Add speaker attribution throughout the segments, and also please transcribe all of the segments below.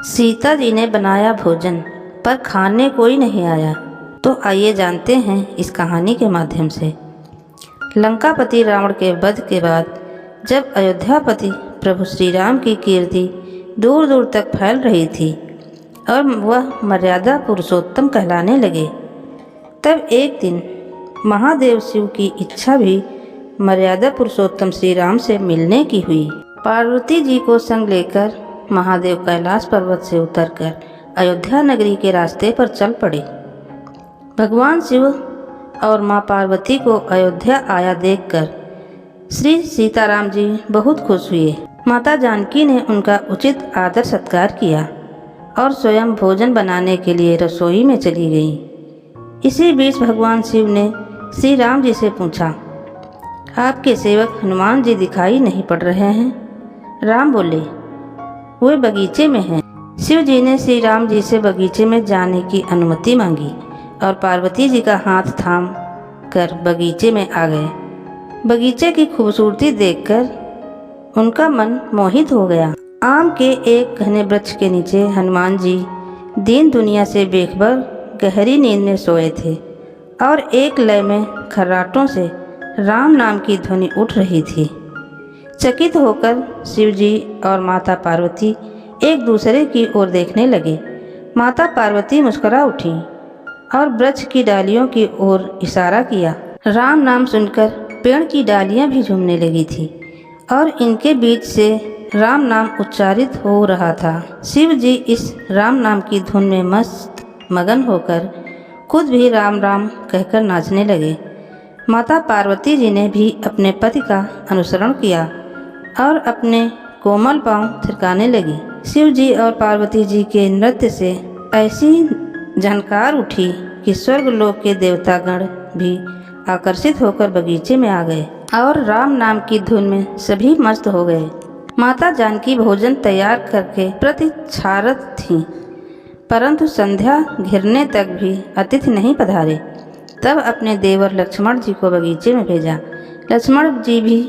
Speaker 1: सीता जी ने बनाया भोजन पर खाने कोई नहीं आया। तो आइए जानते हैं इस कहानी के माध्यम से। लंकापति रावण के वध के बाद जब अयोध्यापति प्रभु श्री राम की कीर्ति दूर दूर तक फैल रही थी और वह मर्यादा पुरुषोत्तम कहलाने लगे, तब एक दिन महादेव शिव की इच्छा भी मर्यादा पुरुषोत्तम श्री राम से मिलने की हुई। पार्वती जी को संग लेकर महादेव कैलाश पर्वत से उतरकर अयोध्या नगरी के रास्ते पर चल पड़े। भगवान शिव और माँ पार्वती को अयोध्या आया देखकर श्री सीताराम जी बहुत खुश हुए। माता जानकी ने उनका उचित आदर सत्कार किया और स्वयं भोजन बनाने के लिए रसोई में चली गईं। इसी बीच भगवान शिव ने श्री राम जी से पूछा, आपके सेवक हनुमान जी दिखाई नहीं पड़ रहे हैं? राम बोले, वे बगीचे में हैं। शिव जी ने श्री राम जी से बगीचे में जाने की अनुमति मांगी और पार्वती जी का हाथ थाम कर बगीचे में आ गए। बगीचे की खूबसूरती देखकर उनका मन मोहित हो गया। आम के एक घने वृक्ष के नीचे हनुमान जी दीन दुनिया से बेखबर गहरी नींद में सोए थे और एक लय में खर्राटों से राम नाम की ध्वनि उठ रही थी। चकित होकर शिव जी और माता पार्वती एक दूसरे की ओर देखने लगे। माता पार्वती मुस्कुरा उठी और वृक्ष की डालियों की ओर इशारा किया। राम नाम सुनकर पेड़ की डालियां भी झूमने लगी थी और इनके बीच से राम नाम उच्चारित हो रहा था। शिव जी इस राम नाम की धुन में मस्त मगन होकर खुद भी राम राम कहकर नाचने लगे। माता पार्वती जी ने भी अपने पति का अनुसरण किया और अपने कोमल पांव थिरकाने लगी। शिव जी और पार्वती जी के नृत्य से ऐसी झनकार उठी कि स्वर्गलोक के देवतागण भी आकर्षित होकर बगीचे में आ गए और राम नाम की धुन में सभी मस्त हो गए। माता जानकी भोजन तैयार करके प्रतीक्षारत थीं, परंतु संध्या घिरने तक भी अतिथि नहीं पधारे। तब अपने देवर लक्ष्मण जी को बगीचे में भेजा। लक्ष्मण जी भी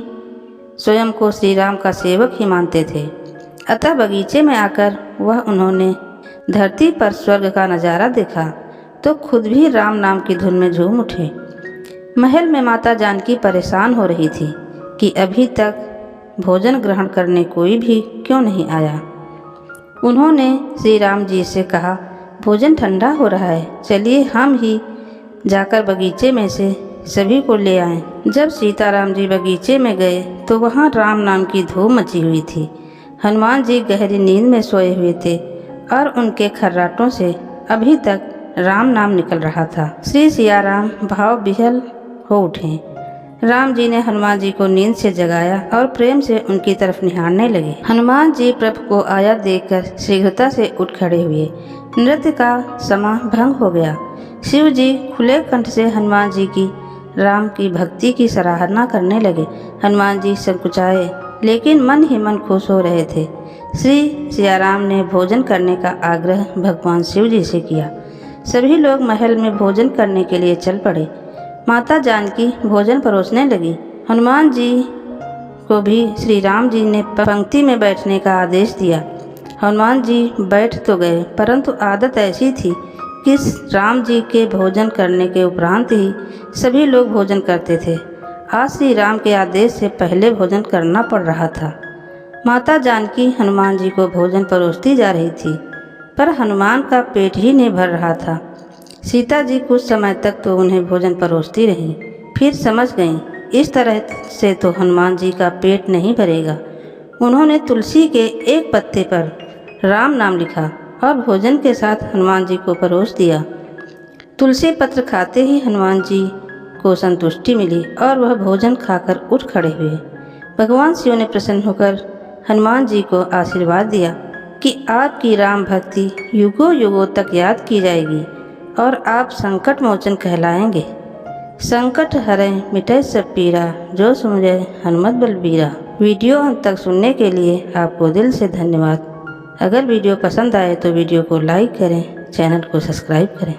Speaker 1: स्वयं को श्री राम का सेवक ही मानते थे, अतः बगीचे में आकर वह उन्होंने धरती पर स्वर्ग का नज़ारा देखा तो खुद भी राम नाम की धुन में झूम उठे। महल में माता जानकी परेशान हो रही थी कि अभी तक भोजन ग्रहण करने कोई भी क्यों नहीं आया। उन्होंने श्री राम जी से कहा, भोजन ठंडा हो रहा है, चलिए हम ही जाकर बगीचे में से सभी को ले आए। जब सीताराम जी बगीचे में गए तो वहाँ राम नाम की धूम मची हुई थी। हनुमान जी गहरी नींद में सोए हुए थे और उनके खर्राटों से अभी तक राम नाम निकल रहा था। श्री सियाराम भाव विह्वल हो उठे। राम जी ने हनुमान जी को नींद से जगाया और प्रेम से उनकी तरफ निहारने लगे। हनुमान जी प्रभु को आया देखकर शीघ्रता से उठ खड़े हुए। नृत्य का समा भंग हो गया। शिव जी खुले कंठ से हनुमान जी की राम की भक्ति की सराहना करने लगे। हनुमान जी संकुचाए लेकिन मन ही मन खुश हो रहे थे। श्री सियाराम ने भोजन करने का आग्रह भगवान शिव जी से किया। सभी लोग महल में भोजन करने के लिए चल पड़े। माता जानकी भोजन परोसने लगी। हनुमान जी को भी श्री राम जी ने पंक्ति में बैठने का आदेश दिया। हनुमान जी बैठ तो गए, परंतु आदत ऐसी थी कि राम जी के भोजन करने के उपरांत ही सभी लोग भोजन करते थे। आज श्री राम के आदेश से पहले भोजन करना पड़ रहा था। माता जानकी हनुमान जी को भोजन परोसती जा रही थी, पर हनुमान का पेट ही नहीं भर रहा था। सीता जी कुछ समय तक तो उन्हें भोजन परोसती रहीं, फिर समझ गईं इस तरह से तो हनुमान जी का पेट नहीं भरेगा। उन्होंने तुलसी के एक पत्ते पर राम नाम लिखा और भोजन के साथ हनुमान जी को परोस दिया। तुलसी पत्र खाते ही हनुमान जी को संतुष्टि मिली और वह भोजन खाकर उठ खड़े हुए। भगवान शिव ने प्रसन्न होकर हनुमान जी को आशीर्वाद दिया कि आपकी राम भक्ति युगों युगों तक याद की जाएगी और आप संकट मोचन कहलाएंगे। संकट हरे मिटे सब पीरा, जो सुमरे हनुमत बलबीरा। वीडियो अंत तक सुनने के लिए आपको दिल से धन्यवाद। अगर वीडियो पसंद आए तो वीडियो को लाइक करें, चैनल को सब्सक्राइब करें।